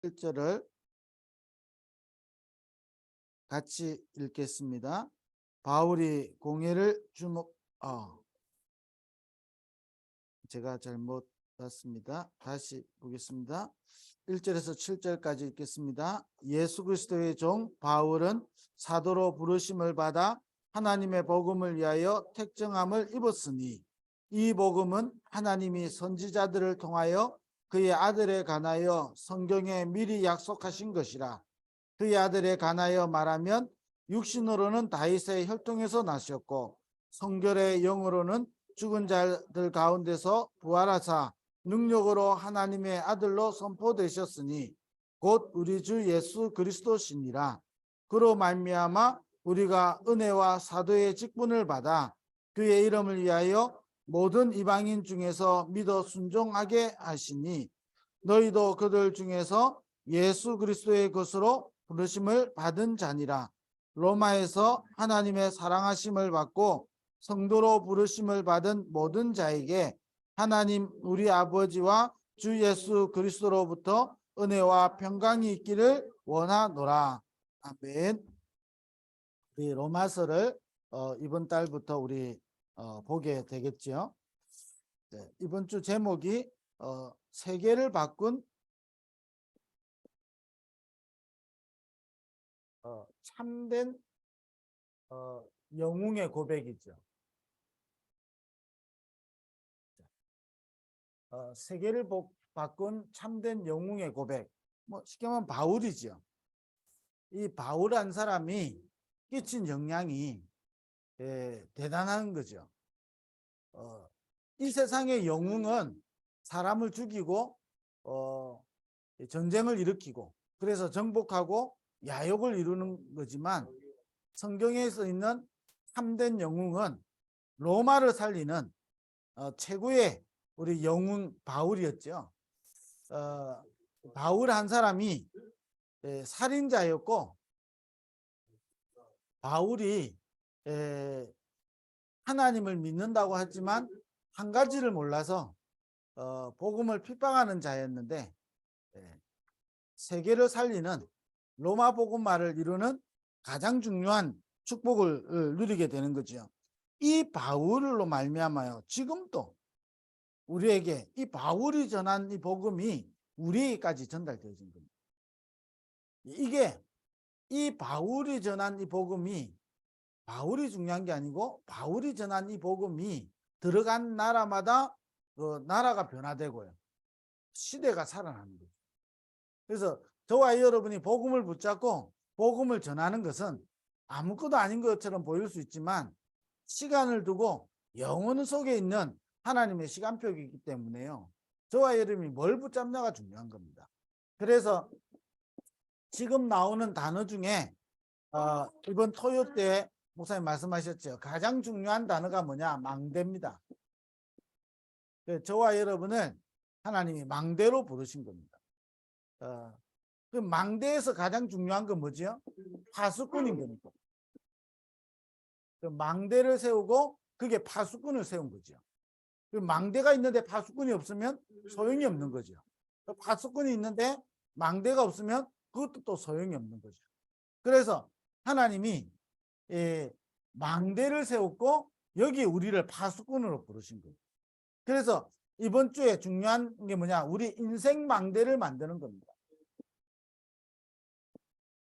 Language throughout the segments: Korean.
1절을 같이 읽겠습니다. 바울이 공회를 제가 잘못 봤습니다. 다시 보겠습니다. 1절에서 7절까지 읽겠습니다. 예수 그리스도의 종 바울은 사도로 부르심을 받아 하나님의 복음을 위하여 택정함을 입었으니 이 복음은 하나님이 선지자들을 통하여 그의 아들에 관하여 성경에 미리 약속하신 것이라. 그의 아들에 관하여 말하면 육신으로는 다윗의 혈통에서 나셨고 성결의 영으로는 죽은 자들 가운데서 부활하사 능력으로 하나님의 아들로 선포되셨으니 곧 우리 주 예수 그리스도시니라. 그로 말미암아 우리가 은혜와 사도의 직분을 받아 그의 이름을 위하여 모든 이방인 중에서 믿어 순종하게 하시니 너희도 그들 중에서 예수 그리스도의 것으로 부르심을 받은 자니라. 로마에서 하나님의 사랑하심을 받고 성도로 부르심을 받은 모든 자에게 하나님 우리 아버지와 주 예수 그리스도로부터 은혜와 평강이 있기를 원하노라. 아멘. 이 로마서를 이번 달부터 우리 보게 되겠죠. 네, 이번 주 제목이 세계를 바꾼 참된 영웅의 고백이죠. 세계를 바꾼 참된 영웅의 고백. 뭐 쉽게 말하면 바울이죠. 이 바울한 사람이 끼친 영향이 대단한 거죠. 이 세상의 영웅은 사람을 죽이고 전쟁을 일으키고 그래서 정복하고 야욕을 이루는 거지만 성경에 써 있는 참된 영웅은 로마를 살리는 최고의 우리 영웅 바울이었죠. 바울 한 사람이 살인자였고 바울이 하나님을 믿는다고 하지만 한 가지를 몰라서 복음을 핍박하는 자였는데 세계를 살리는 로마 복음화를 이루는 가장 중요한 축복을 누리게 되는 거죠. 이 바울로 말미암아요 지금도 우리에게 이 바울이 전한 이 복음이 우리에게까지 전달되어진 겁니다. 이게 이 바울이 전한 이 복음이 바울이 중요한 게 아니고 바울이 전한 이 복음이 들어간 나라마다 그 나라가 변화되고요. 시대가 살아나는 거죠. 그래서 저와 여러분이 복음을 붙잡고 복음을 전하는 것은 아무것도 아닌 것처럼 보일 수 있지만 시간을 두고 영혼 속에 있는 하나님의 시간표이기 때문에요. 저와 여러분이 뭘 붙잡냐가 중요한 겁니다. 그래서 지금 나오는 단어 중에 이번 토요 때 목사님 말씀하셨죠. 가장 중요한 단어가 뭐냐? 망대입니다. 저와 여러분을 하나님이 망대로 부르신 겁니다. 그 망대에서 가장 중요한 건 뭐죠? 파수꾼인 겁니다. 그 망대를 세우고 그게 파수꾼을 세운 거죠. 그 망대가 있는데 파수꾼이 없으면 소용이 없는 거죠. 파수꾼이 있는데 망대가 없으면 그것도 또 소용이 없는 거죠. 그래서 하나님이 망대를 세웠고 여기 우리를 파수꾼으로 부르신 거예요. 그래서 이번 주에 중요한 게 뭐냐? 우리 인생 망대를 만드는 겁니다.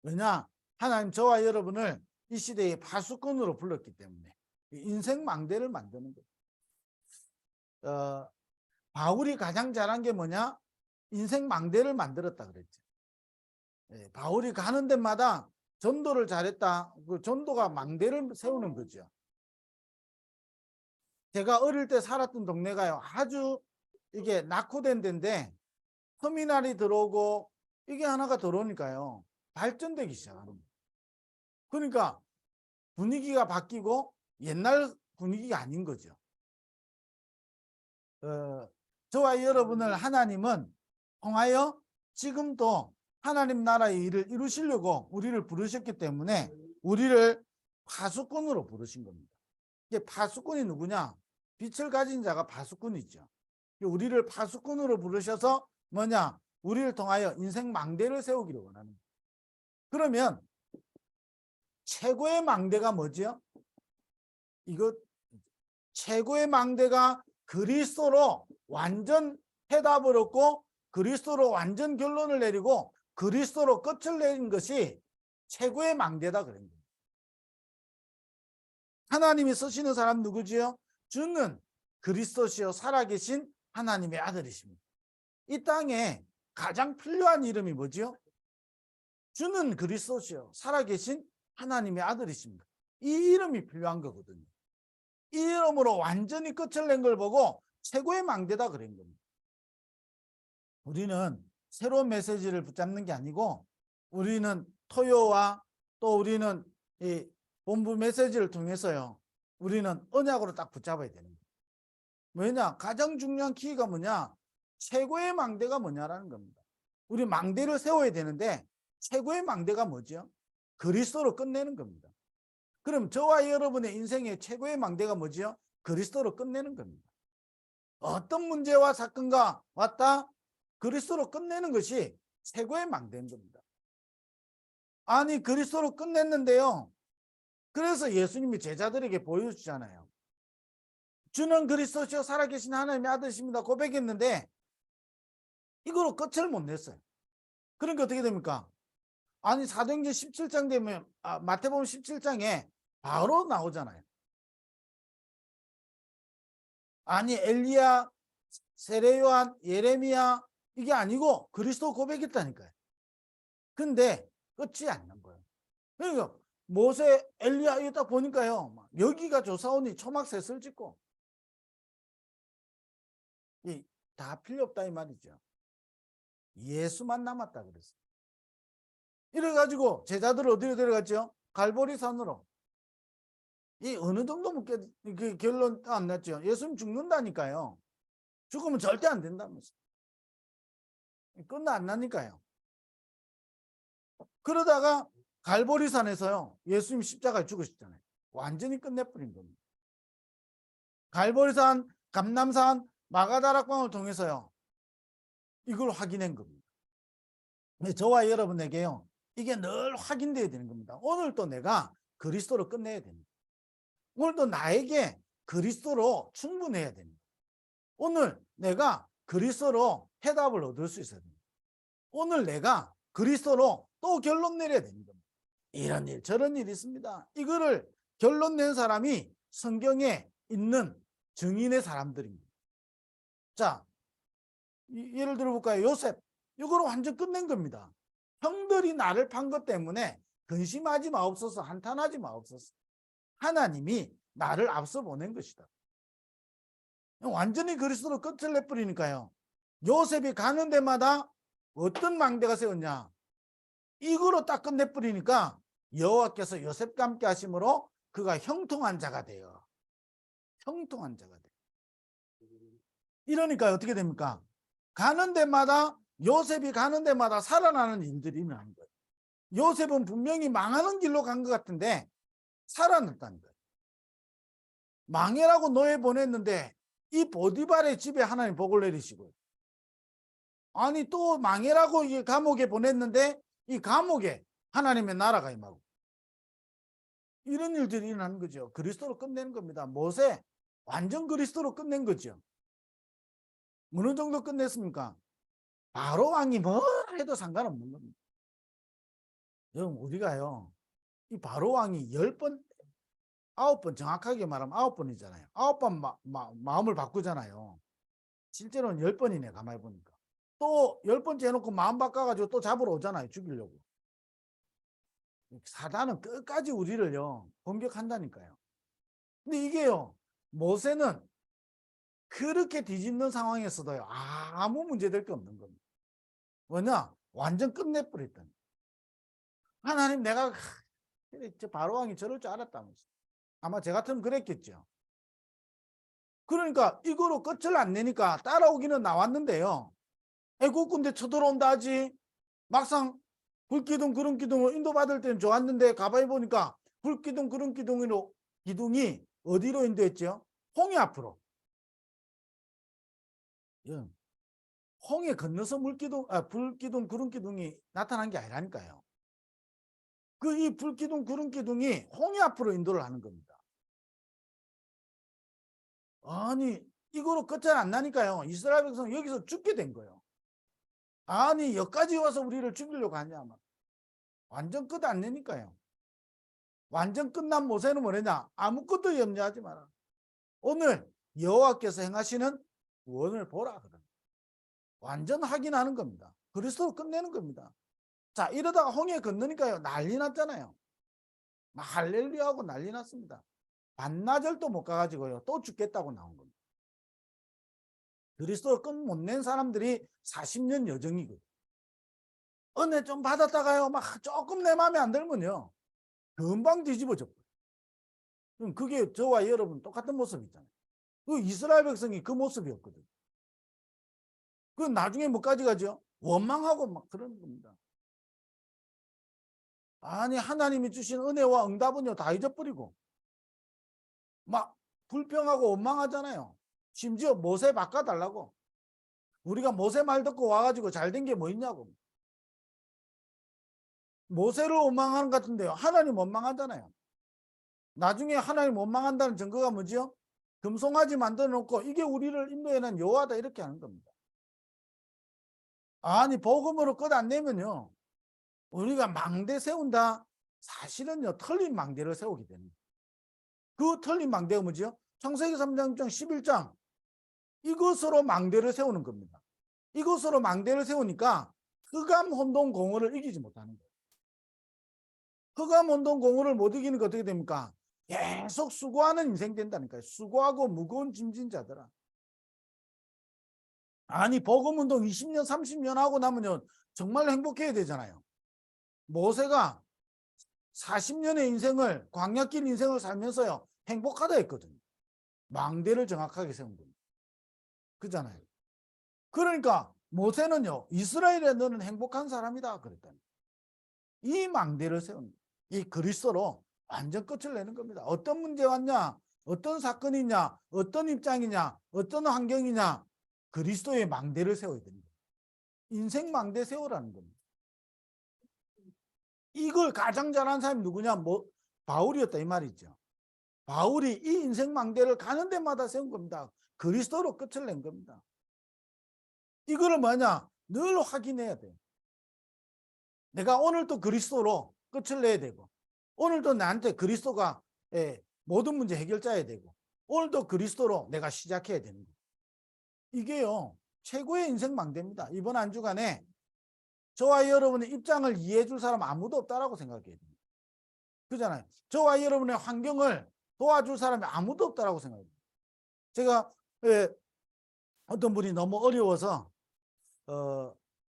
왜냐? 하나님 저와 여러분을 이 시대의 파수꾼으로 불렀기 때문에 인생 망대를 만드는 거예요. 바울이 가장 잘한 게 뭐냐? 인생 망대를 만들었다 그랬죠. 바울이 가는 데마다 전도를 잘했다. 그 전도가 망대를 세우는 거죠. 제가 어릴 때 살았던 동네가요. 아주 이게 낙후된 데인데 터미널이 들어오고 이게 하나가 들어오니까요. 발전되기 시작하는 거예요. 그러니까 분위기가 바뀌고 옛날 분위기가 아닌 거죠. 저와 여러분을 하나님은 통하여 지금도 하나님 나라의 일을 이루시려고 우리를 부르셨기 때문에 우리를 파수꾼으로 부르신 겁니다. 이게 파수꾼이 누구냐? 빛을 가진 자가 파수꾼이죠. 우리를 파수꾼으로 부르셔서 뭐냐? 우리를 통하여 인생 망대를 세우기를 원하는 거예요. 그러면 최고의 망대가 뭐지요? 이거 최고의 망대가 그리스도로 완전 해답을 얻고 그리스도로 완전 결론을 내리고 그리스도로 끝을 내린 것이 최고의 망대다 그런 거예요. 하나님이 쓰시는 사람 누구지요? 주는 그리스도시요 살아계신 하나님의 아들이십니다. 이 땅에 가장 필요한 이름이 뭐지요? 주는 그리스도시요 살아계신 하나님의 아들이십니다. 이 이름이 필요한 거거든요. 이 이름으로 완전히 끝을 낸 걸 보고 최고의 망대다 그런 겁니다. 우리는 새로운 메시지를 붙잡는 게 아니고 우리는 토요와 또 우리는 이 본부 메시지를 통해서요. 우리는 언약으로 딱 붙잡아야 되는 거예요. 왜냐? 가장 중요한 키가 뭐냐? 최고의 망대가 뭐냐라는 겁니다. 우리 망대를 세워야 되는데 최고의 망대가 뭐죠? 그리스도로 끝내는 겁니다. 그럼 저와 여러분의 인생의 최고의 망대가 뭐죠? 그리스도로 끝내는 겁니다. 어떤 문제와 사건과 왔다 그리스도로 끝내는 것이 최고의 망대인 겁니다. 아니 그리스도로 끝냈는데요. 그래서 예수님이 제자들에게 보여주잖아요. 주는 그리스도시요 살아계신 하나님의 아들이십니다. 고백했는데 이거로 끝을 못 냈어요. 그러니까 어떻게 됩니까? 아니 사도행전 17장 되면 마태복음 17장에 바로 나오잖아요. 아니 엘리야, 세례요한, 예레미야 이게 아니고 그리스도 고백했다니까요. 근데 끝이 안 난 거예요. 그러니까 모세, 엘리야 이거 딱 보니까요. 여기가 조사원이 초막셋을 짓고 다 필요 없다 이 말이죠. 예수만 남았다 그랬어요. 이래가지고 제자들을 어디로 데려갔죠? 갈보리산으로. 이 어느 정도 묻게 그 결론 안 났죠. 예수님 죽는다니까요. 죽으면 절대 안 된다면서. 끝나 안 나니까요. 그러다가 갈보리산에서요. 예수님 십자가에 죽으셨잖아요. 완전히 끝내버린 겁니다. 갈보리산, 감람산, 마가다락방을 통해서요. 이걸 확인한 겁니다. 저와 여러분에게요. 이게 늘 확인돼야 되는 겁니다. 오늘 또 내가 그리스도로 끝내야 됩니다. 오늘도 나에게 그리스도로 충분해야 됩니다. 오늘 내가 그리스도로 해답을 얻을 수 있어야 됩니다. 오늘 내가 그리스도로 또 결론 내려야 됩니다. 이런 일 저런 일이 있습니다. 이거를 결론 낸 사람이 성경에 있는 증인의 사람들입니다. 자, 예를 들어볼까요? 요셉. 이거를 완전 끝낸 겁니다. 형들이 나를 판 것 때문에 근심하지 마옵소서, 한탄하지 마옵소서. 하나님이 나를 앞서 보낸 것이다. 완전히 그리스도로 끝을 내버리니까요. 요셉이 가는 데마다 어떤 망대가 세웠냐. 이거로 딱 끝내버리니까 여호와께서 요셉과 함께 하심으로 그가 형통한 자가 돼요. 형통한 자가 돼요. 이러니까 어떻게 됩니까? 가는 데마다 요셉이 가는 데마다 살아나는 일들이 일어나는 거예요. 요셉은 분명히 망하는 길로 간 것 같은데 살아났다는 거예요. 망해라고 노예 보냈는데 이 보디발의 집에 하나님 복을 내리시고요. 아니 또 망해라고 이 감옥에 보냈는데 이 감옥에 하나님의 나라가 임하고 이런 일들이 일어나는 거죠. 그리스도로 끝내는 겁니다. 모세 완전 그리스도로 끝낸 거죠. 어느 정도 끝냈습니까? 바로 왕이 뭘 해도 상관없는 겁니다. 여러분 우리가요 이 바로 왕이 10번 9번 정확하게 말하면 9번이잖아요. 9번 마음을 바꾸잖아요. 실제로는 10번이네 가만히 보니까. 또 10번째 해놓고 마음 바꿔가지고 또 잡으러 오잖아요. 죽이려고. 사단은 끝까지 우리를요 공격한다니까요. 근데 이게요 모세는 그렇게 뒤집는 상황에서도요 아무 문제될 게 없는 겁니다. 뭐냐? 완전 끝내버렸다니. 하나님 내가 저 바로왕이 저럴 줄 알았다면서. 아마 제 같으면 그랬겠죠. 그러니까 이거로 끝을 안 내니까 따라오기는 나왔는데요. 애국군대 쳐들어온다 하지. 막상 불기둥 구름기둥으로 인도받을 때는 좋았는데 가만히 보니까 불기둥 구름기둥으로 기둥이 어디로 인도했죠? 홍해 앞으로. 홍해 건너서 불기둥 구름기둥이 나타난 게 아니라니까요. 그 이 불기둥 구름기둥이 홍해 앞으로 인도를 하는 겁니다. 아니 이거로 끝이 안 나니까요. 이스라엘 백성 여기서 죽게 된 거예요. 아니 여기까지 와서 우리를 죽이려고 하냐. 완전 끝 안 내니까요. 완전 끝난 모세는 뭐냐? 아무것도 염려하지 마라. 오늘 여호와께서 행하시는 구원을 보라. 완전 확인하는 겁니다. 그리스도로 끝내는 겁니다. 자, 이러다가 홍해 건너니까요. 난리 났잖아요. 막 할렐루야하고 난리 났습니다. 반나절도 못 가가지고요. 또 죽겠다고 나온 겁니다. 그리스도로 끝 못 낸 사람들이 40년 여정이거든요. 은혜 좀 받았다가요. 막 조금 내 마음에 안 들면요. 금방 뒤집어져. 그럼 그게 저와 여러분 똑같은 모습이잖아요. 그 이스라엘 백성이 그 모습이었거든요. 그 나중에 뭐까지 가죠? 원망하고 막 그러는 겁니다. 아니 하나님이 주신 은혜와 응답은요 다 잊어버리고 막 불평하고 원망하잖아요. 심지어 모세 바꿔달라고. 우리가 모세 말 듣고 와가지고 잘된 게 뭐 있냐고. 모세를 원망하는 것 같은데요. 하나님 원망하잖아요. 나중에 하나님 원망한다는 증거가 뭐지요? 금송아지 만들어 놓고 이게 우리를 인도해낸 여호와다 이렇게 하는 겁니다. 아니 복음으로 끝 안 내면요. 우리가 망대 세운다. 사실은요. 틀린 망대를 세우게 됩니다. 그 틀린 망대가 뭐지요? 창세기 3장 11장. 이것으로 망대를 세우는 겁니다. 이것으로 망대를 세우니까 흑암 혼돈 공허를 이기지 못하는 거예요. 흑암 혼돈 공허를 못 이기니까 어떻게 됩니까? 계속 수고하는 인생 된다니까요. 수고하고 무거운 짐진 자들아. 아니 복음운동 20년 30년 하고 나면요 정말 행복해야 되잖아요. 모세가 40년의 인생을 광야길 인생을 살면서요 행복하다 했거든요. 망대를 정확하게 세운 겁니다. 그잖아요. 그러니까 모세는요 이스라엘에 너는 행복한 사람이다 그랬다니. 이 망대를 세운 이 그리스도로 완전 끝을 내는 겁니다. 어떤 문제 왔냐, 어떤 사건이냐, 어떤 입장이냐, 어떤 환경이냐, 그리스도의 망대를 세워야 됩니다. 인생 망대 세우라는 겁니다. 이걸 가장 잘한 사람이 누구냐? 뭐 바울이었다 이 말이죠. 바울이 이 인생 망대를 가는 데마다 세운 겁니다. 그리스도로 끝을 낸 겁니다. 이거를 뭐냐? 늘 확인해야 돼요. 내가 오늘도 그리스도로 끝을 내야 되고 오늘도 나한테 그리스도가 모든 문제 해결자야 되고 오늘도 그리스도로 내가 시작해야 되는 거예요. 이게요 최고의 인생 망대입니다. 이번 한 주간에 저와 여러분의 입장을 이해해 줄 사람 아무도 없다라고 생각해야 됩니다. 그잖아요. 저와 여러분의 환경을 도와줄 사람이 아무도 없다라고 생각합니다. 제가 어떤 분이 너무 어려워서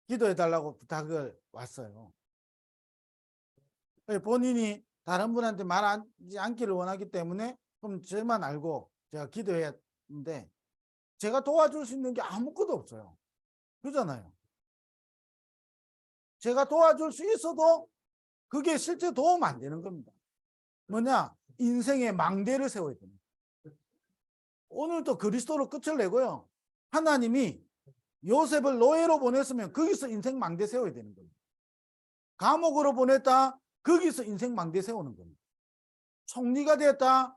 기도해 달라고 부탁을 왔어요. 본인이 다른 분한테 말하지 않기를 원하기 때문에 그럼 저만 알고 제가 기도해야 하는데 제가 도와줄 수 있는 게 아무것도 없어요. 그잖아요. 제가 도와줄 수 있어도 그게 실제 도움 안 되는 겁니다. 뭐냐? 인생의 망대를 세워야 됩니다. 오늘도 그리스도로 끝을 내고요. 하나님이 요셉을 노예로 보냈으면 거기서 인생 망대 세워야 되는 겁니다. 감옥으로 보냈다. 거기서 인생 망대 세우는 겁니다. 총리가 됐다.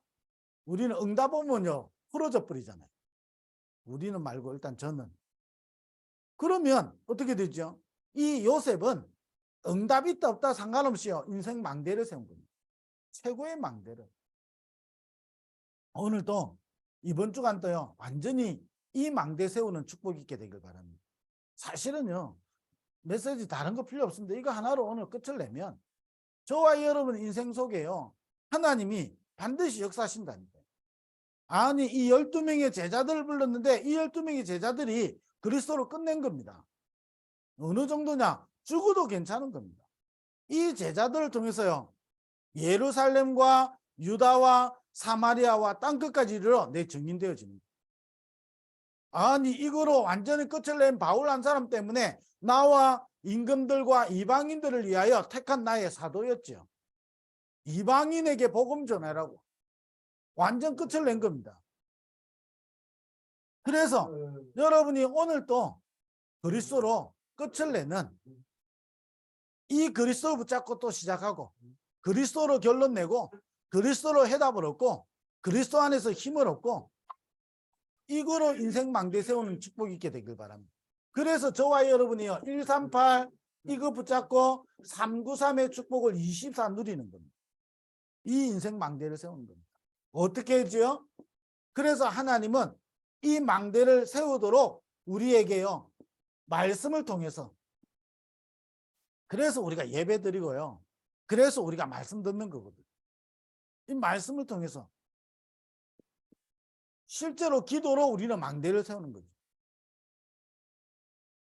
우리는 응답 오면요. 풀어져 버리잖아요. 우리는 말고 일단 저는. 그러면 어떻게 되죠? 이 요셉은 응답이 있다 없다 상관없이요. 인생 망대를 세운 겁니다. 최고의 망대를. 오늘도 이번 주간도요. 완전히 이 망대 세우는 축복이 있게 되길 바랍니다. 사실은요. 메시지 다른 거 필요 없습니다. 이거 하나로 오늘 끝을 내면 저와 여러분 인생 속에요. 하나님이 반드시 역사하신다니까요. 아니 이 12명의 제자들을 불렀는데 이 12명의 제자들이 그리스도로 끝낸 겁니다. 어느 정도냐? 죽어도 괜찮은 겁니다. 이 제자들을 통해서요. 예루살렘과 유다와 사마리아와 땅끝까지 이르러 내 증인되어집니다. 아니 이거로 완전히 끝을 낸 바울 한 사람 때문에 나와 임금들과 이방인들을 위하여 택한 나의 사도였죠. 이방인에게 복음 전하라고 완전 끝을 낸 겁니다. 그래서 여러분이 오늘 또 그리스도로 끝을 내는, 이 그리스도 붙잡고 또 시작하고 그리스도로 결론 내고 그리스도로 해답을 얻고 그리스도 안에서 힘을 얻고 이거로 인생 망대 세우는 축복이 있게 되길 바랍니다. 그래서 저와 여러분이요 138 이거 붙잡고 393의 축복을 24 누리는 겁니다. 이 인생 망대를 세우는 겁니다. 어떻게 했지요? 그래서 하나님은 이 망대를 세우도록 우리에게요 말씀을 통해서, 그래서 우리가 예배 드리고요, 그래서 우리가 말씀 듣는 거거든요. 이 말씀을 통해서 실제로 기도로 우리는 망대를 세우는 거죠.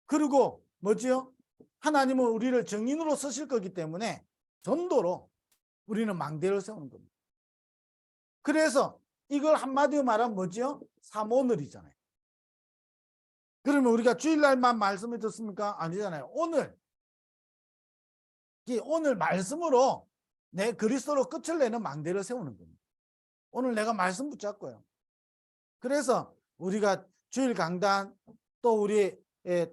그리고 뭐지요? 하나님은 우리를 증인으로 쓰실 거기 때문에 전도로 우리는 망대를 세우는 겁니다. 그래서 이걸 한마디로 말하면 뭐지요? 삼오늘이잖아요. 그러면 우리가 주일날만 말씀을 듣습니까? 아니잖아요. 오늘 말씀으로 내 그리스도로 끝을 내는 망대를 세우는 겁니다. 오늘 내가 말씀 붙잡고요. 그래서 우리가 주일 강단, 또 우리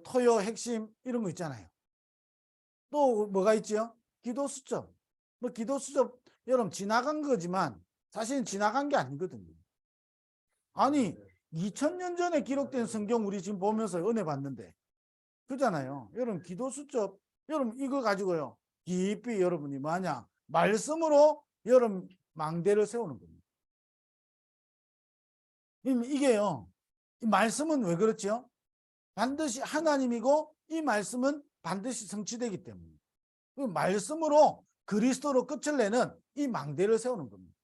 토요 핵심 이런 거 있잖아요. 또 뭐가 있죠? 기도 수첩. 뭐 기도 수첩 여러분 지나간 거지만 사실은 지나간 게 아니거든요. 아니 2000년 전에 기록된 성경 우리 지금 보면서 은혜 받는데 그잖아요. 여러분 기도 수첩 여러분 이거 가지고요 깊이 여러분이 뭐하냐 말씀으로 여러분 망대를 세우는 겁니다. 이게요 이 말씀은 왜 그렇죠? 반드시 하나님이고 이 말씀은 반드시 성취되기 때문에 그 말씀으로 그리스도로 끝을 내는 이 망대를 세우는 겁니다.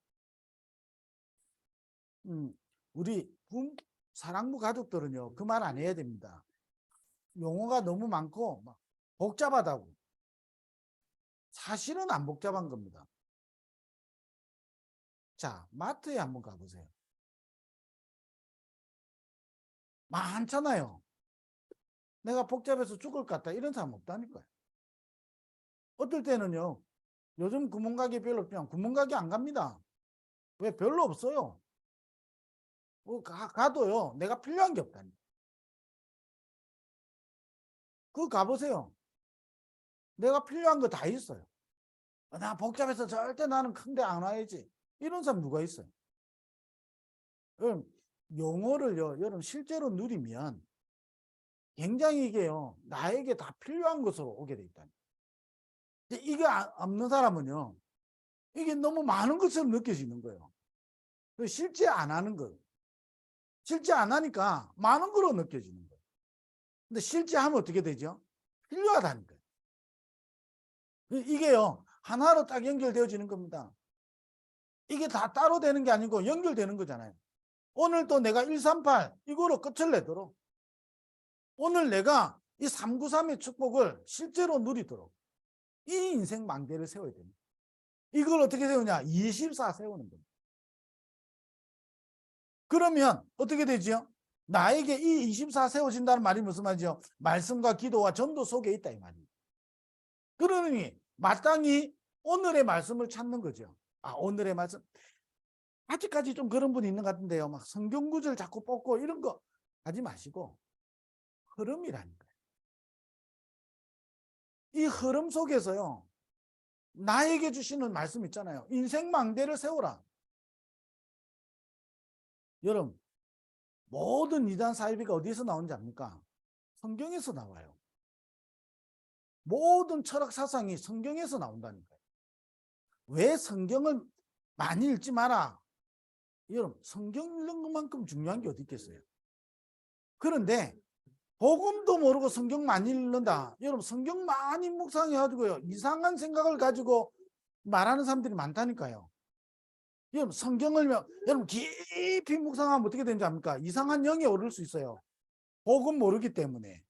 우리 사랑부 가족들은요 그 말 안 해야 됩니다. 용어가 너무 많고 막 복잡하다고. 사실은 안 복잡한 겁니다. 자, 마트에 한번 가보세요. 많잖아요. 내가 복잡해서 죽을 것 같다 이런 사람 없다니까요. 어떨 때는요 요즘 구멍가게 별로 없지만 구멍가게 안 갑니다. 왜? 별로 없어요. 가도요 내가 필요한 게 없다니까. 그거 가보세요. 내가 필요한 거 다 있어요. 나 복잡해서 절대 나는 큰데 안 와야지 이런 사람 누가 있어요? 여러분 용어를요 여러분 실제로 누리면 굉장히 이게요 나에게 다 필요한 것으로 오게 돼 있다. 이게 없는 사람은요 이게 너무 많은 것처럼 느껴지는 거예요. 실제 안 하는 거, 실제 안 하니까 많은 거로 느껴지는 거예요. 근데 실제 하면 어떻게 되죠? 필요하다니까요. 이게요 하나로 딱 연결되어지는 겁니다. 이게 다 따로 되는 게 아니고 연결되는 거잖아요. 오늘 또 내가 138 이거로 끝을 내도록 오늘 내가 이 393의 축복을 실제로 누리도록 이 인생 망대를 세워야 됩니다. 이걸 어떻게 세우냐? 24 세우는 겁니다. 그러면 어떻게 되죠? 나에게 이 24 세워진다는 말이 무슨 말이죠? 말씀과 기도와 전도 속에 있다 이 말이에요. 그러니 마땅히 오늘의 말씀을 찾는 거죠. 오늘의 말씀. 아직까지 좀 그런 분이 있는 것 같은데요. 막 성경 구절 자꾸 뽑고 이런 거 하지 마시고 흐름이라니까요. 이 흐름 속에서요. 나에게 주시는 말씀 있잖아요. 인생 망대를 세워라. 여러분 모든 이단 사이비가 어디서 나오는지 압니까? 성경에서 나와요. 모든 철학 사상이 성경에서 나온다니까요. 왜 성경을 많이 읽지 마라? 여러분 성경 읽는 것만큼 중요한 게 어디 있겠어요? 그런데 복음도 모르고 성경 많이 읽는다. 여러분 성경 많이 묵상해가지고요 이상한 생각을 가지고 말하는 사람들이 많다니까요. 여러분 성경을 여러분 깊이 묵상하면 어떻게 되는지 압니까? 이상한 영에 오를 수 있어요. 복음 모르기 때문에.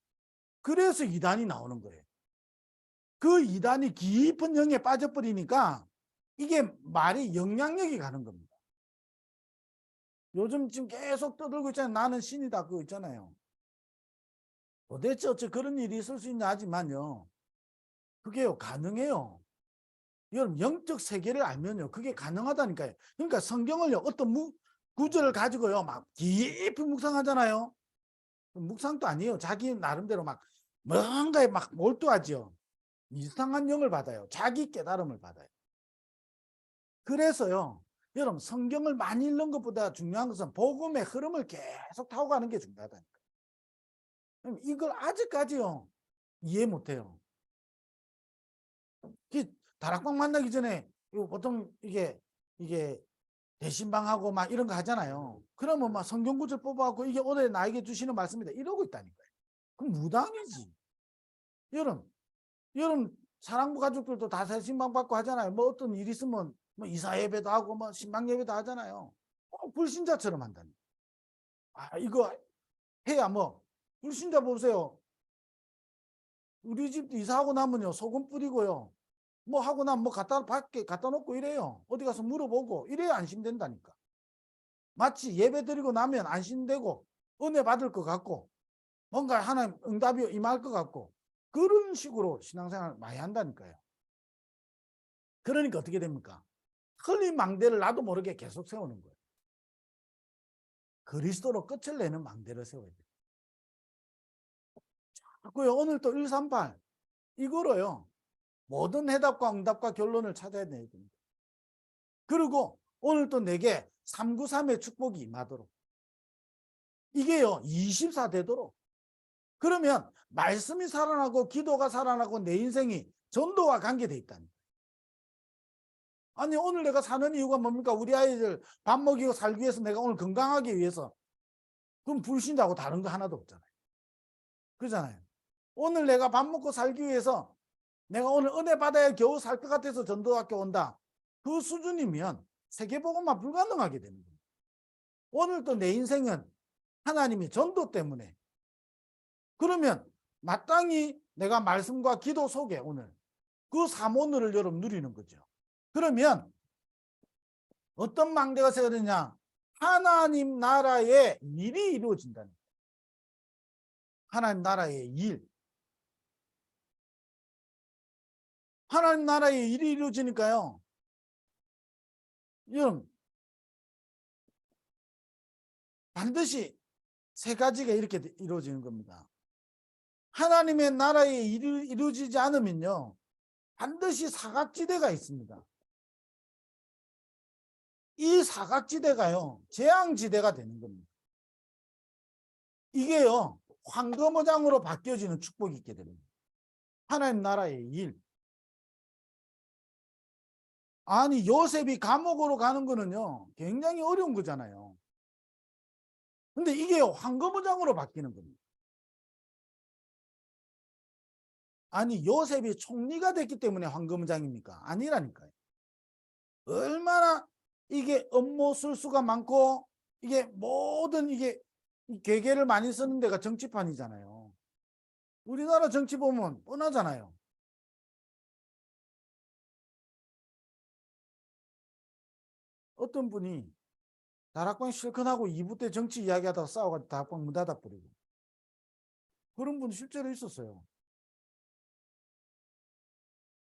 그래서 이단이 나오는 거예요. 그 이단이 깊은 영에 빠져버리니까 이게 말이 영향력이 가는 겁니다. 요즘 지금 계속 떠들고 있잖아요. 나는 신이다 그거 있잖아요. 도대체 어째 그런 일이 있을 수 있냐 하지만요. 그게요 가능해요. 여러분 영적 세계를 알면요 그게 가능하다니까요. 그러니까 성경을요 어떤 구절을 가지고요 막 깊이 묵상하잖아요. 묵상도 아니에요. 자기 나름대로 막 뭔가에 막 몰두하죠. 이상한 영을 받아요. 자기 깨달음을 받아요. 그래서요, 여러분, 성경을 많이 읽는 것보다 중요한 것은 복음의 흐름을 계속 타고 가는 게 중요하다니까요. 이걸 아직까지요, 이해 못해요. 다락방 만나기 전에 보통 이게 대신방하고 막 이런 거 하잖아요. 그러면 막 성경 구절 뽑아갖고 이게 오늘 나에게 주시는 말씀이다 이러고 있다니까요. 그럼 무당이지. 여러분 사랑부 가족들도 다 대신방 받고 하잖아요. 뭐 어떤 일 있으면 뭐 이사 예배도 하고 뭐 신방 예배도 하잖아요. 불신자처럼 한다니. 이거 해야 뭐 불신자 보세요. 우리 집도 이사하고 나면요 소금 뿌리고요. 뭐 하고 나면 뭐 밖에 갖다 놓고 이래요. 어디 가서 물어보고 이래야 안심된다니까. 마치 예배 드리고 나면 안심되고 은혜 받을 것 같고 뭔가 하나님 응답이 임할 것 같고 그런 식으로 신앙생활을 많이 한다니까요. 그러니까 어떻게 됩니까? 틀린 망대를 나도 모르게 계속 세우는 거예요. 그리스도로 끝을 내는 망대를 세워야 돼요. 자꾸요 오늘 또 138 이거로요 모든 해답과 응답과 결론을 찾아야 됩니다. 그리고 오늘 또 내게 393의 축복이 임하도록 이게요 24 되도록 그러면 말씀이 살아나고 기도가 살아나고 내 인생이 전도와 관계돼 있다니. 아니 오늘 내가 사는 이유가 뭡니까? 우리 아이들 밥 먹이고 살기 위해서 내가 오늘 건강하기 위해서. 그럼 불신자고 다른 거 하나도 없잖아요. 그러잖아요. 오늘 내가 밥 먹고 살기 위해서 내가 오늘 은혜 받아야 겨우 살 것 같아서 전도학교 온다. 그 수준이면 세계복음화 불가능하게 되는 거예요. 오늘 또 내 인생은 하나님이 전도 때문에 그러면 마땅히 내가 말씀과 기도 속에 오늘 그 삼원을 여러분 누리는 거죠. 그러면 어떤 망대가 세워지냐? 하나님 나라의 일이 이루어진다는 거예요. 하나님 나라의 일. 하나님 나라의 일이 이루어지니까요. 여러분 반드시 세 가지가 이렇게 이루어지는 겁니다. 하나님의 나라의 일이 이루어지지 않으면요. 반드시 사각지대가 있습니다. 이 사각지대가요. 재앙지대가 되는 겁니다. 이게요. 황금어장으로 바뀌어지는 축복이 있게 됩니다. 하나님 나라의 일. 아니 요셉이 감옥으로 가는 거는요. 굉장히 어려운 거잖아요. 근데 이게 황금어장으로 바뀌는 겁니다. 아니 요셉이 총리가 됐기 때문에 황금어장입니까? 아니라니까요. 얼마나 이게 업무 술수가 많고 이게 모든 이게 괴계를 많이 쓰는 데가 정치판이잖아요. 우리나라 정치 보면 뻔하잖아요. 어떤 분이 다락방 실컷 하고 2부 때 정치 이야기하다가 싸워가지고 다락방 문 닫아버리고 그런 분 실제로 있었어요.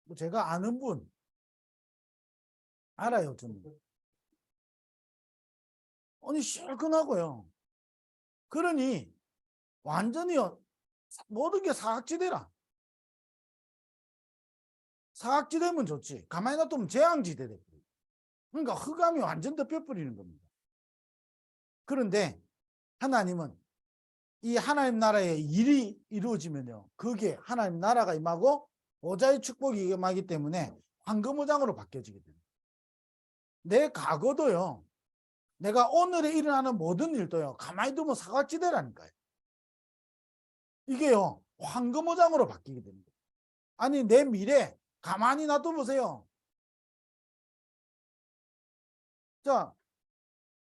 뭐 제가 아는 분 알아요. 저는. 아니 실컷 하고요. 그러니 완전히요 모든 게 사각지대라. 사각지대면 좋지. 가만히 놔두면 재앙지대 돼. 그러니까 흑암이 완전 덮여버리는 겁니다. 그런데 하나님은 이 하나님 나라의 일이 이루어지면요. 그게 하나님 나라가 임하고 보좌의 축복이 임하기 때문에 황금오장으로 바뀌어지게 됩니다. 내 과거도요. 내가 오늘에 일어나는 모든 일도요. 가만히 두면 사각지대라니까요. 이게요. 황금오장으로 바뀌게 됩니다. 아니 내 미래 가만히 놔둬보세요. 자,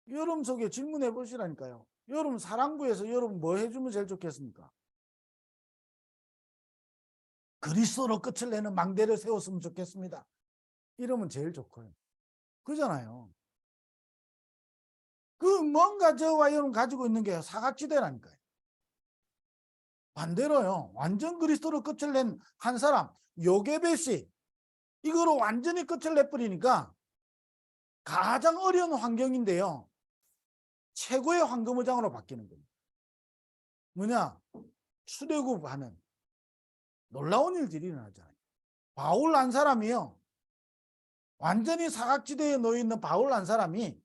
여러분 속에 질문해 보시라니까요. 여러분 사랑부에서 여러분 뭐 해주면 제일 좋겠습니까? 그리스도로 끝을 내는 망대를 세웠으면 좋겠습니다. 이러면 제일 좋고요. 그잖아요. 그 뭔가 저와 여러분 가지고 있는 게 사각지대라니까요. 반대로요. 완전 그리스도로 끝을 낸 한 사람 요게벳이 이거로 완전히 끝을 내버리니까 가장 어려운 환경인데요. 최고의 황금의장으로 바뀌는 겁니다. 뭐냐? 출애굽하는 놀라운 일들이 일어나잖아요. 바울 한 사람이요. 완전히 사각지대에 놓여 있는 바울 한 사람이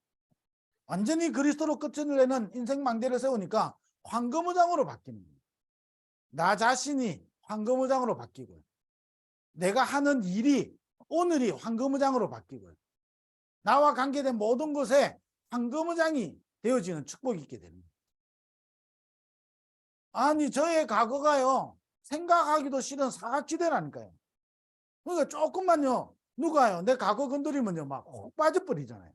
완전히 그리스도로 끝을 내는 인생 망대를 세우니까 황금무장으로 바뀌는 거예요. 나 자신이 황금무장으로 바뀌고요. 내가 하는 일이 오늘이 황금무장으로 바뀌고요. 나와 관계된 모든 것에 황금무장이 되어지는 축복이 있게 되는 거예요. 아니 저의 과거가요. 생각하기도 싫은 사각지대라니까요. 그러니까 조금만요. 누가요. 내 과거 건드리면요. 막 혹 빠져버리잖아요.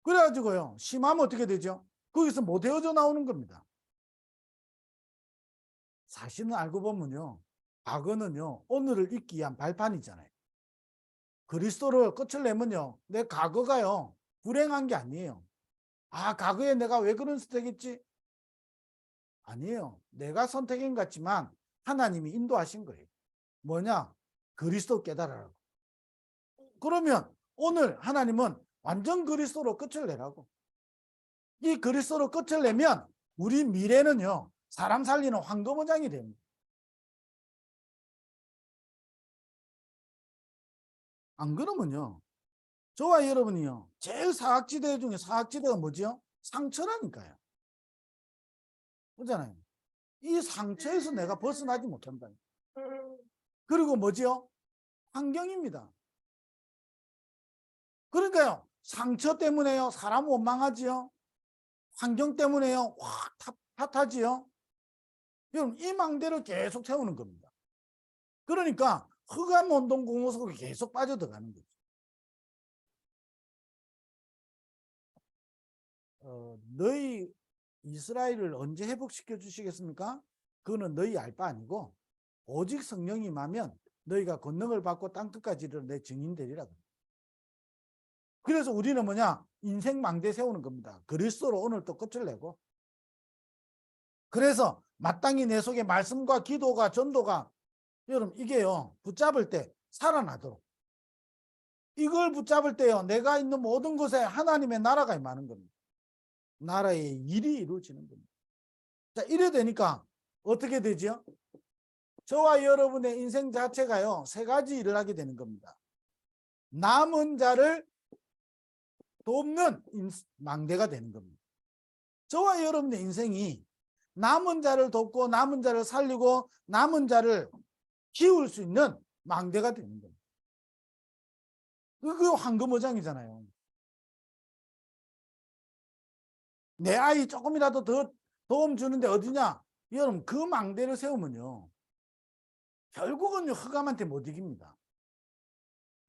그래가지고요. 심하면 어떻게 되죠? 거기서 못 헤어져 나오는 겁니다. 사실은 알고 보면요. 과거는요. 오늘을 잊기 위한 발판이잖아요. 그리스도로 끝을 내면요. 내 과거가요. 불행한 게 아니에요. 아, 과거에 내가 왜 그런 선택했지? 아니에요. 내가 선택한 것 같지만 하나님이 인도하신 거예요. 뭐냐? 그리스도 깨달으라고. 그러면 오늘 하나님은 완전 그리스도로 끝을 내라고. 이 그리스도로 끝을 내면 우리 미래는요. 사람 살리는 황금무장이 됩니다. 안 그러면요. 저와 여러분이요. 제일 사각지대 중에 사각지대가 뭐죠? 상처라니까요. 그렇잖아요. 이 상처에서 내가 벗어나지 못한다. 그리고 뭐죠? 환경입니다. 그러니까요. 상처 때문에요. 사람 원망하지요. 환경 때문에요. 확 탓하지요. 여러분 이 망대를 계속 세우는 겁니다. 그러니까 흑암 운동 공허 속에 계속 빠져들어가는 거죠. 너희 이스라엘을 언제 회복시켜 주시겠습니까? 그거는 너희 알 바 아니고 오직 성령이 임하면 너희가 권능을 받고 땅끝까지 이르러 내 증인 되리라. 그래서 우리는 뭐냐? 인생 망대 세우는 겁니다. 그리스도로 오늘 또 끝을 내고. 그래서 마땅히 내 속에 말씀과 기도가 전도가 여러분 이게요. 붙잡을 때 살아나도록. 이걸 붙잡을 때요. 내가 있는 모든 곳에 하나님의 나라가 임하는 겁니다. 나라의 일이 이루어지는 겁니다. 자, 이래 되니까 어떻게 되죠? 저와 여러분의 인생 자체가요. 세 가지 일을 하게 되는 겁니다. 남은 자를 돕는 망대가 되는 겁니다. 저와 여러분의 인생이 남은 자를 돕고 남은 자를 살리고 남은 자를 키울 수 있는 망대가 되는 겁니다. 그게 황금어장이잖아요. 내 아이 조금이라도 더 도움 주는데 어디냐? 여러분 그 망대를 세우면요. 결국은 흑암한테 못 이깁니다.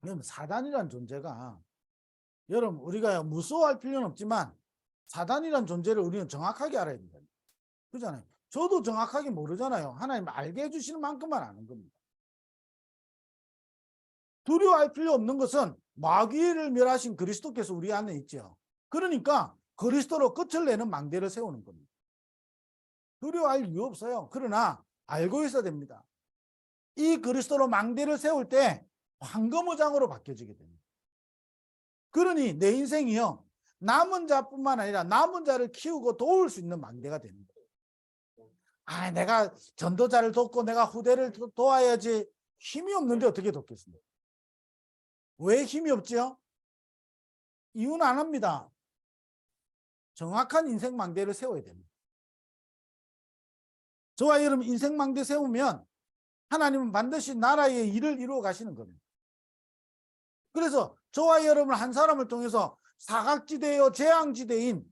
여러분 사단이란 존재가 여러분 우리가 무서워할 필요는 없지만 사단이란 존재를 우리는 정확하게 알아야 된다. 그렇잖아요. 저도 정확하게 모르잖아요. 하나님 알게 해주시는 만큼만 아는 겁니다. 두려워할 필요 없는 것은 마귀를 멸하신 그리스도께서 우리 안에 있죠. 그러니까 그리스도로 끝을 내는 망대를 세우는 겁니다. 두려워할 이유 없어요. 그러나 알고 있어야 됩니다. 이 그리스도로 망대를 세울 때 황금무장으로 바뀌어지게 됩니다. 그러니 내 인생이요. 남은 자뿐만 아니라 남은 자를 키우고 도울 수 있는 망대가 되는 거예요. 아, 내가 전도자를 돕고 내가 후대를 도와야지. 힘이 없는데 어떻게 돕겠습니까? 왜 힘이 없죠? 이유는 안 합니다. 정확한 인생 망대를 세워야 됩니다. 저와 여러분 인생 망대 세우면 하나님은 반드시 나라의 일을 이루어 가시는 겁니다. 그래서 저와 여러분 한 사람을 통해서 사각지대요 재앙지대인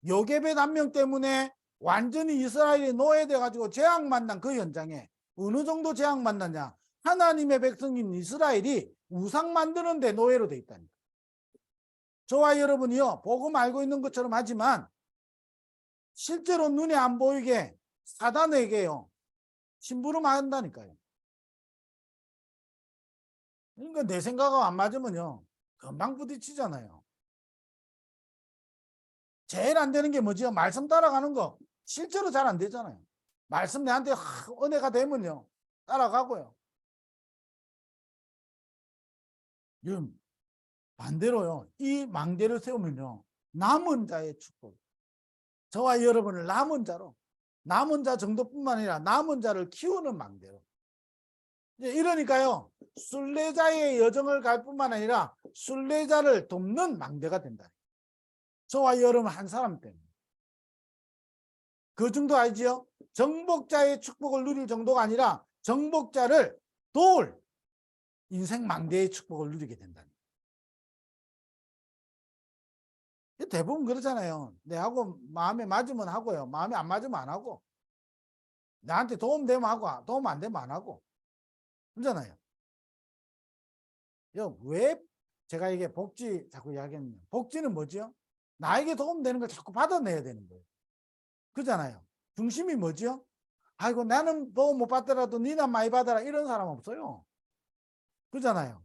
요게벳 한 명 때문에 완전히 이스라엘이 노예돼 가지고 재앙 만난 그 현장에 어느 정도 재앙 만났냐? 하나님의 백성인 이스라엘이 우상 만드는 데 노예로 돼 있다니까. 저와 여러분이요 복음 알고 있는 것처럼 하지만 실제로 눈에 안 보이게 사단에게요 심부름한다니까요. 그러니까 내 생각하고 안 맞으면요 금방 부딪히잖아요. 제일 안 되는 게 뭐지요? 말씀 따라가는 거. 실제로 잘 안 되잖아요. 말씀 내한테 은혜가 되면요 따라가고요. 반대로요 이 망대를 세우면요 남은 자의 축복. 저와 여러분을 남은 자로 남은 자 정도뿐만 아니라 남은 자를 키우는 망대로 이제 이러니까요, 순례자의 여정을 갈 뿐만 아니라 순례자를 돕는 망대가 된다. 저와 여러분 한 사람 때문에. 그 정도 알지요? 정복자의 축복을 누릴 정도가 아니라 정복자를 도울 인생 망대의 축복을 누리게 된다. 대부분 그렇잖아요. 내하고 마음에 맞으면 하고요. 마음에 안 맞으면 안 하고. 나한테 도움 되면 하고 도움 안 되면 안 하고. 그렇잖아요. 왜 제가 이게 복지 자꾸 이야기했냐. 복지는 뭐죠? 나에게 도움되는 걸 자꾸 받아내야 되는 거예요. 그렇잖아요. 중심이 뭐죠? 아이고 나는 도움 못 받더라도 니나 많이 받아라 이런 사람 없어요. 그렇잖아요.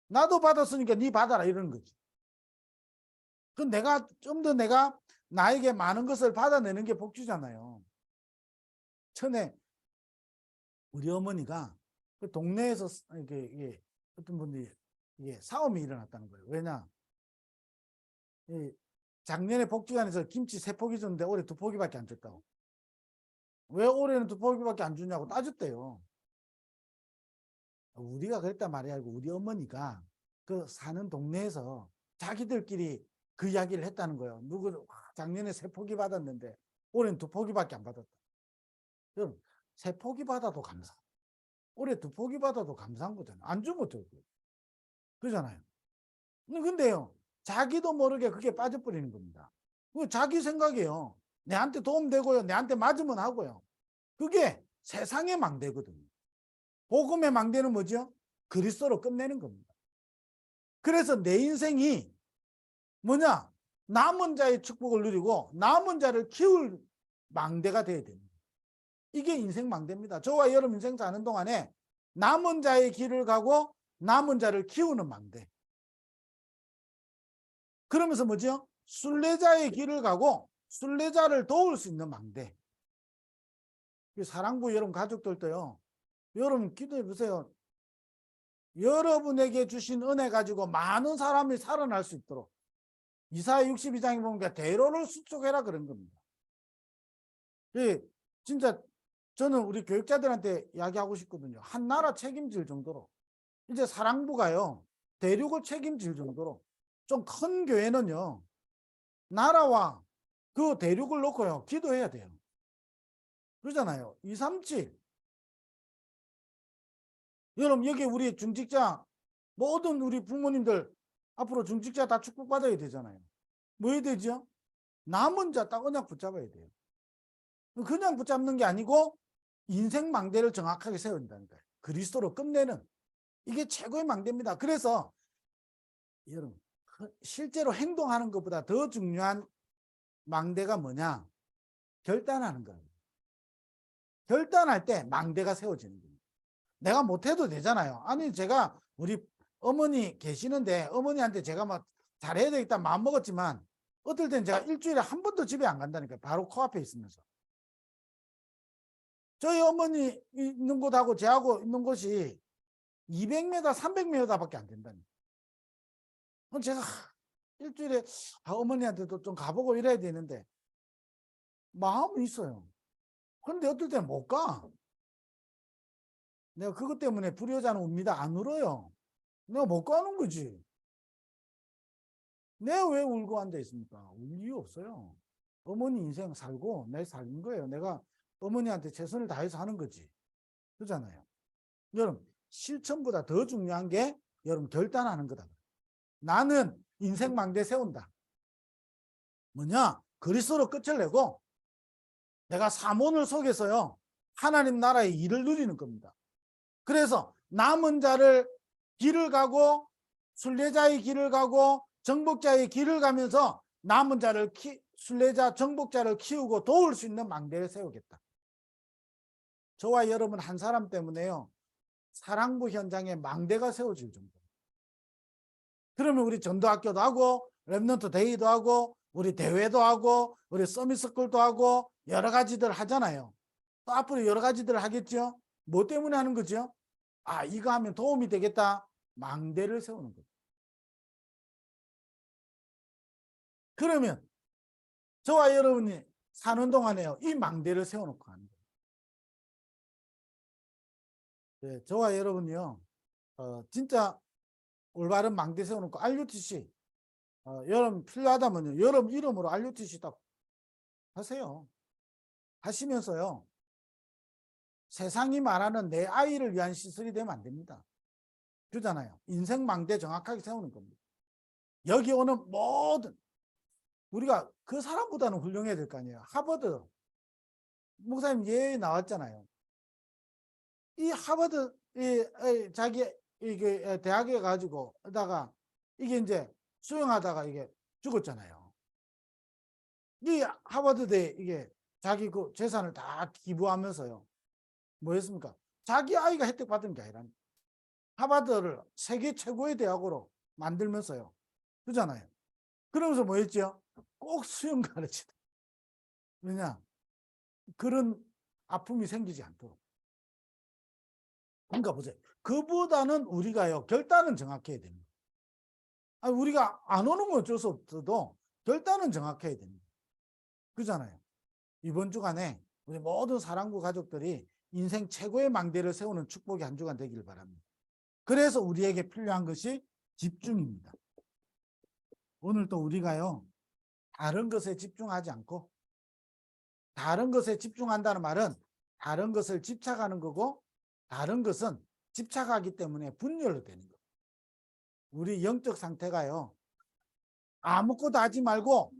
나도 받았으니까 니 받아라 이런 거지. 그 내가 좀 더 내가 나에게 많은 것을 받아내는 게 복지잖아요. 전에 우리 어머니가 그 동네에서 이게 어떤 분들이 이게 싸움이 일어났다는 거예요. 왜냐? 작년에 복지관에서 김치 3포기 줬는데 올해 2포기밖에 안 줬다고. 왜 올해는 2포기밖에 안 주냐고 따졌대요. 우리가 그랬단 말이 아니고 우리 어머니가 그 사는 동네에서 자기들끼리 그 이야기를 했다는 거예요. 누구 작년에 3포기 받았는데 올해는 2포기밖에 안 받았다. 그럼 3포기 받아도 감사. 올해 2포기 받아도 감사한 거잖아요. 안 주면 어떡해. 그러잖아요. 근데요, 자기도 모르게 그게 빠져버리는 겁니다. 자기 생각이에요. 내한테 도움되고요. 내한테 맞으면 하고요. 그게 세상의 망대거든요. 복음의 망대는 뭐죠? 그리스도로 끝내는 겁니다. 그래서 내 인생이 뭐냐? 남은 자의 축복을 누리고 남은 자를 키울 망대가 돼야 됩니다. 이게 인생 망대입니다. 저와 여러분 인생 사는 동안에 남은 자의 길을 가고 남은 자를 키우는 망대. 그러면서 뭐죠? 순례자의 길을 가고 순례자를 도울 수 있는 망대. 사랑부 여러분 가족들도요. 여러분 기도해 보세요. 여러분에게 주신 은혜 가지고 많은 사람이 살아날 수 있도록 이사야 62장에 보니까 대로를 수축해라 그런 겁니다. 진짜 저는 우리 교육자들한테 이야기하고 싶거든요. 한 나라 책임질 정도로 이제 사랑부가요. 대륙을 책임질 정도로 좀 큰 교회는요. 나라와 그 대륙을 놓고요. 기도해야 돼요. 그러잖아요. 237. 여러분 여기 우리 중직자 모든 우리 부모님들 앞으로 중직자 다 축복받아야 되잖아요. 뭐 해야 되죠? 남은 자 딱 언약 붙잡아야 돼요. 그냥 붙잡는 게 아니고 인생 망대를 정확하게 세운다는 거예요. 그리스도로 끝내는 이게 최고의 망대입니다. 그래서 여러분 실제로 행동하는 것보다 더 중요한 망대가 뭐냐? 결단하는 거예요. 결단할 때 망대가 세워지는 거예요. 내가 못해도 되잖아요. 아니 제가 우리 어머니 계시는데 어머니한테 제가 막 잘해야 되겠다 마음 먹었지만 어떨 땐 제가 일주일에 한 번도 집에 안 간다니까요. 바로 코앞에 있으면서. 저희 어머니 있는 곳하고 제하고 있는 곳이 200m, 300m밖에 안 된다니까. 그럼 제가 일주일에 어머니한테도 좀 가보고 이래야 되는데 마음은 있어요. 그런데 어떨 때는 못 가. 내가 그것 때문에 불효자는 웁니다. 안 울어요. 내가 못 가는 거지. 내가 왜 울고 앉아 있습니까? 울 이유 없어요. 어머니 인생 살고 내 살는 거예요. 내가 어머니한테 최선을 다해서 하는 거지. 그렇잖아요. 여러분 실천보다 더 중요한 게 여러분 결단하는 거다. 나는 인생 망대 세운다. 뭐냐? 그리스도로 끝을 내고 내가 사몬을 속에서요. 하나님 나라의 일을 누리는 겁니다. 그래서 남은 자를 길을 가고 순례자의 길을 가고 정복자의 길을 가면서 남은 자를 순례자 정복자를 키우고 도울 수 있는 망대를 세우겠다. 저와 여러분 한 사람 때문에요. 사랑부 현장에 망대가 세워질 정도. 그러면 우리 전도학교도 하고 랩넌트 데이도 하고 우리 대회도 하고 우리 서밋스쿨도 하고 여러 가지들 하잖아요. 또 앞으로 여러 가지들 하겠죠. 뭐 때문에 하는 거죠? 아 이거 하면 도움이 되겠다. 망대를 세우는 거죠. 그러면 저와 여러분이 사는 동안에요. 이 망대를 세워놓고 하는 거예요. 네, 저와 여러분이요, 진짜 올바른 망대 세워놓고 RUTC, 여러분 필요하다면요, 여러분 이름으로 RUTC 딱 하세요. 하시면서요, 세상이 말하는 내 아이를 위한 시설이 되면 안 됩니다. 그잖아요. 인생 망대 정확하게 세우는 겁니다. 여기 오는 모든, 우리가 그 사람보다는 훌륭해야 될 거 아니에요. 하버드, 목사님 예 나왔잖아요. 이 하버드, 자기, 이게 대학에 가지고, 다가 이게 이제 수영하다가 이게 죽었잖아요. 이 하버드대 이게 자기 그 재산을 다 기부하면서요. 뭐 했습니까? 자기 아이가 혜택 받은 게 아니라 하버드를 세계 최고의 대학으로 만들면서요. 그잖아요. 그러면서 뭐 했죠? 꼭 수영 가르치다. 왜냐? 그런 아픔이 생기지 않도록. 그러니까 보세요. 그보다는 우리가요, 결단은 정확해야 됩니다. 아니, 우리가 안 오는 건 어쩔 수 없어도 결단은 정확해야 됩니다. 그잖아요. 이번 주간에 우리 모든 사랑부 가족들이 인생 최고의 망대를 세우는 축복의 한 주간 되기를 바랍니다. 그래서 우리에게 필요한 것이 집중입니다. 오늘 또 우리가요, 다른 것에 집중하지 않고, 다른 것에 집중한다는 말은 다른 것을 집착하는 거고, 다른 것은 집착하기 때문에 분열로 되는 거예요. 우리 영적 상태가요, 아무것도 하지 말고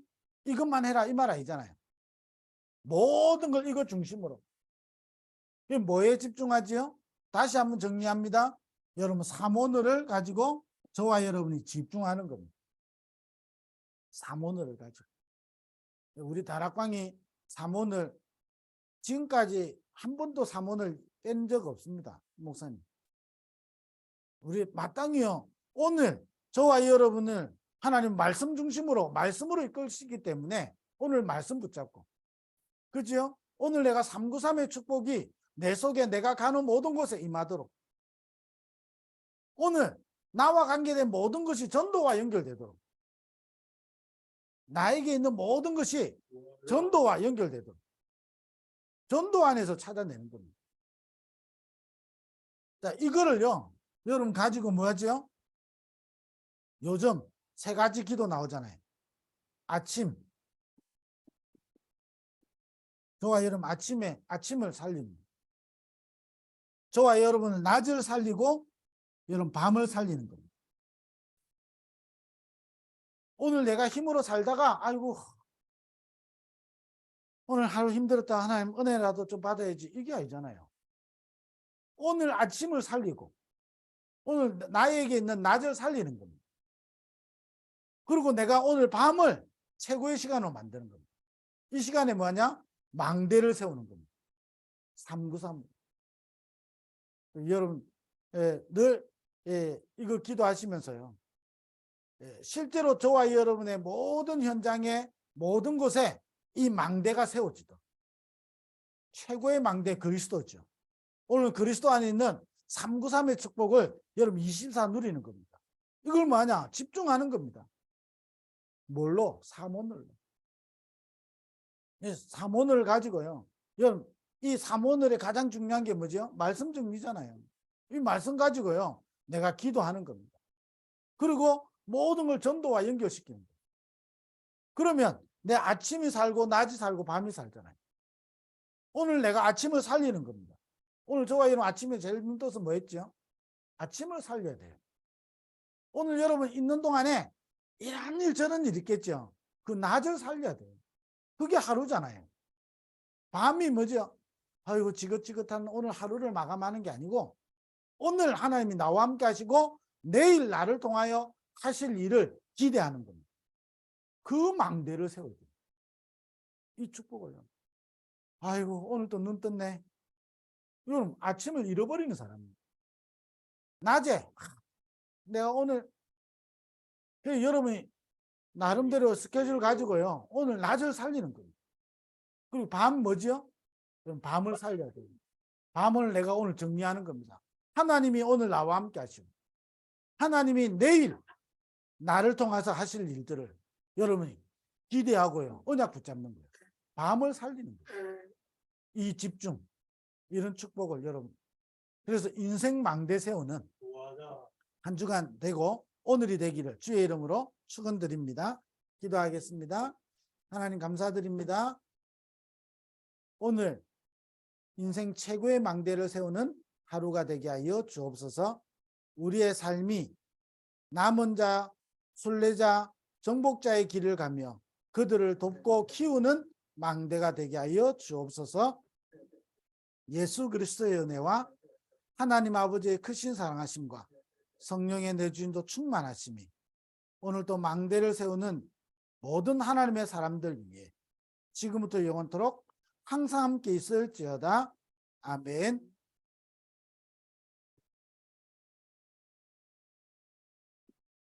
이것만 해라 이 말 아니잖아요. 모든 걸 이거 중심으로. 뭐에 집중하지요? 다시 한번 정리합니다. 여러분, 삼오늘을 가지고 저와 여러분이 집중하는 겁니다. 삼오늘을 가지고. 우리 다락방이 삼오늘, 지금까지 한 번도 삼오늘 뺀 적 없습니다. 목사님. 우리 마땅히요, 오늘 저와 여러분을 하나님 말씀 중심으로, 말씀으로 이끌시기 때문에 오늘 말씀 붙잡고. 그죠? 오늘 내가 393의 축복이 내 속에 내가 가는 모든 곳에 임하도록. 오늘 나와 관계된 모든 것이 전도와 연결되도록. 나에게 있는 모든 것이 전도와 연결되도록. 전도 안에서 찾아내는 겁니다. 자, 이거를요, 여러분 가지고 뭐 하죠? 요즘 세 가지 기도 나오잖아요. 아침. 저와 여러분 아침을 살립니다. 저와 여러분은 낮을 살리고 여러분 밤을 살리는 겁니다. 오늘 내가 힘으로 살다가 아이고 오늘 하루 힘들었다 하나님 은혜라도 좀 받아야지 이게 아니잖아요. 오늘 아침을 살리고 오늘 나에게 있는 낮을 살리는 겁니다. 그리고 내가 오늘 밤을 최고의 시간으로 만드는 겁니다. 이 시간에 뭐냐? 망대를 세우는 겁니다. 393. 여러분 늘 이거 기도하시면서요. 실제로 저와 여러분의 모든 현장에 모든 곳에 이 망대가 세워지도록. 최고의 망대 그리스도죠. 오늘 그리스도 안에 있는 393의 축복을 여러분 24 누리는 겁니다. 이걸 뭐냐? 집중하는 겁니다. 뭘로? 삼오늘로. 삼오늘을 가지고요. 여러분 이 삼오늘의 가장 중요한 게 뭐죠? 말씀 정리잖아요. 이 말씀 가지고요. 내가 기도하는 겁니다. 그리고 모든 걸 전도와 연결시키는 거예요. 그러면 내 아침이 살고 낮이 살고 밤이 살잖아요. 오늘 내가 아침을 살리는 겁니다. 오늘 저와 여러분 아침에 제일 눈 떠서 뭐 했죠? 아침을 살려야 돼요. 오늘 여러분 있는 동안에 이런 일 저런 일 있겠죠? 그 낮을 살려야 돼요. 그게 하루잖아요. 밤이 뭐죠? 아이고 지긋지긋한 오늘 하루를 마감하는 게 아니고 오늘 하나님이 나와 함께 하시고 내일 나를 통하여 하실 일을 기대하는 겁니다. 그 망대를 세워야 돼요. 이 축복을요. 아이고 오늘 또 눈 떴네. 여러분 아침을 잃어버리는 사람입니다. 낮에 내가 오늘 여러분이 나름대로 스케줄 가지고요. 오늘 낮을 살리는 거예요. 그리고 밤 뭐죠? 그럼 밤을 살려야 돼요. 밤을 내가 오늘 정리하는 겁니다. 하나님이 오늘 나와 함께 하시고 하나님이 내일 나를 통해서 하실 일들을 여러분이 기대하고요. 언약 붙잡는 거예요. 밤을 살리는 거예요. 이 집중, 이런 축복을 여러분 그래서 인생 망대 세우는 한 주간 되고 오늘이 되기를 주의 이름으로 축원드립니다. 기도하겠습니다. 하나님 감사드립니다. 오늘 인생 최고의 망대를 세우는 하루가 되게 하여 주옵소서. 우리의 삶이 남은 자, 순례자, 정복자의 길을 가며 그들을 돕고 키우는 망대가 되게 하여 주옵소서. 예수 그리스도의 은혜와 하나님 아버지의 크신 사랑하심과 성령의 내주인도 충만하심이 오늘도 망대를 세우는 모든 하나님의 사람들 위해 지금부터 영원토록 항상 함께 있을지어다. 아멘.